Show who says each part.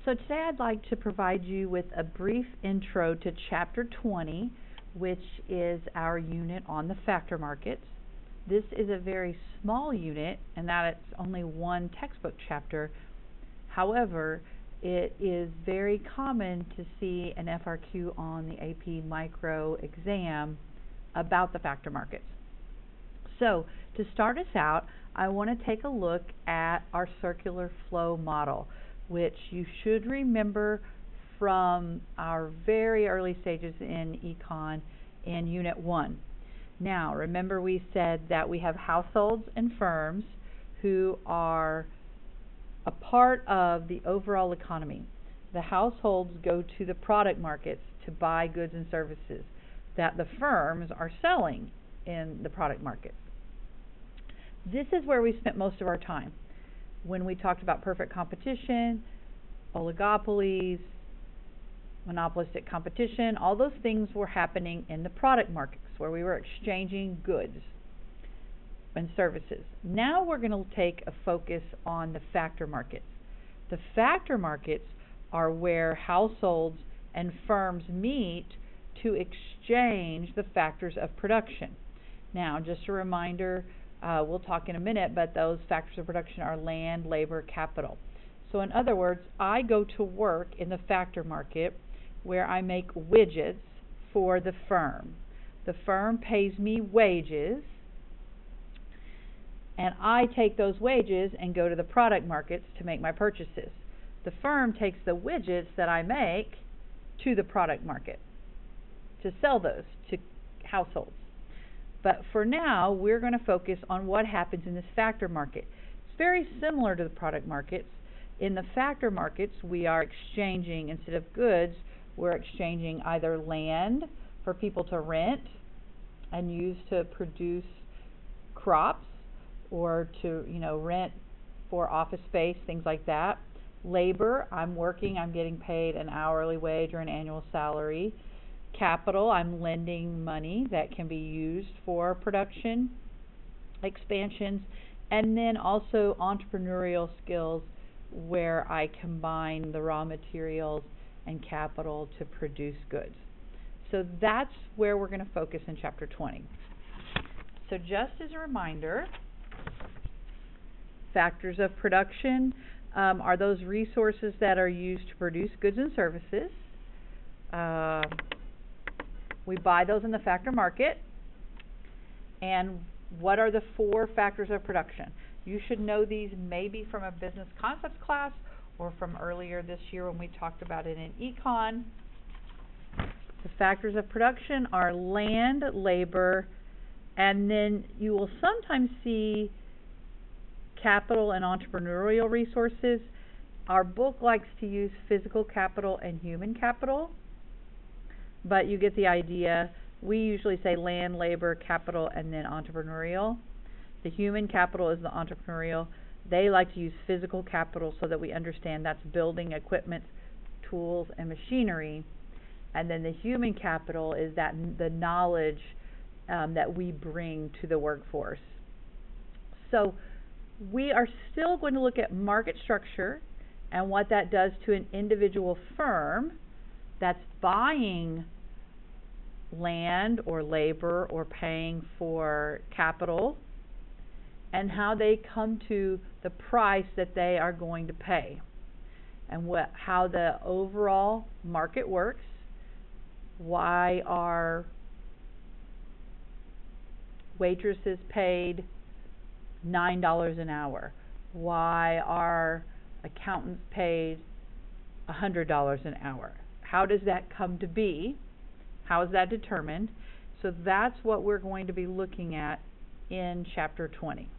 Speaker 1: So today I'd like to provide you with a brief intro to Chapter 20, which is our unit on the factor markets. This is a very small unit in that it's only one textbook chapter. However, it is very common to see an FRQ on the AP Micro exam about the factor markets. So to start us out, I want to take a look at our circular flow model, which you should remember from our very early stages in Econ in Unit 1. Now, remember we said that we have households and firms who are a part of the overall economy. The households go to the product markets to buy goods and services that the firms are selling in the product markets. This is where we spent most of our time when we talked about perfect competition, oligopolies, monopolistic competition. All those things were happening in the product markets where we were exchanging goods and services. Now we're going to take a focus on the factor markets. The factor markets are where households and firms meet to exchange the factors of production. Now, just a reminder, we'll talk in a minute, but those factors of production are land, labor, capital. So in other words, I go to work in the factor market where I make widgets for the firm. The firm pays me wages, and I take those wages and go to the product markets to make my purchases. The firm takes the widgets that I make to the product market to sell those to households. But for now, we're going to focus on what happens in this factor market. It's very similar to the product markets. In the factor markets, we are exchanging, instead of goods, we're exchanging either land for people to rent and use to produce crops, or to, rent for office space, things like that. Labor, I'm working, I'm getting paid an hourly wage or an annual salary. Capital, I'm lending money that can be used for production expansions. And then also entrepreneurial skills, where I combine the raw materials and capital to produce goods. So that's where we're going to focus in Chapter 20. So just as a reminder, factors of production are those resources that are used to produce goods and services. We buy those in the factor market. And what are the four factors of production? You should know these maybe from a business concepts class or from earlier this year when we talked about it in Econ. The factors of production are land, labor, and then you will sometimes see capital and entrepreneurial resources. Our book likes to use physical capital and human capital, but you get the idea. We usually say land, labor, capital, and then entrepreneurial. The human capital is the entrepreneurial. They like to use physical capital so that we understand that's building equipment, tools, and machinery. And then the human capital is that the knowledge that we bring to the workforce. So we are still going to look at market structure and what that does to an individual firm that's buying land or labor or paying for capital, and how they come to the price that they are going to pay, and how the overall market works. Why are waitresses paid $9 an hour? Why are accountants paid $100 an hour? How does that come to be? How is that determined? So that's what we're going to be looking at in Chapter 20.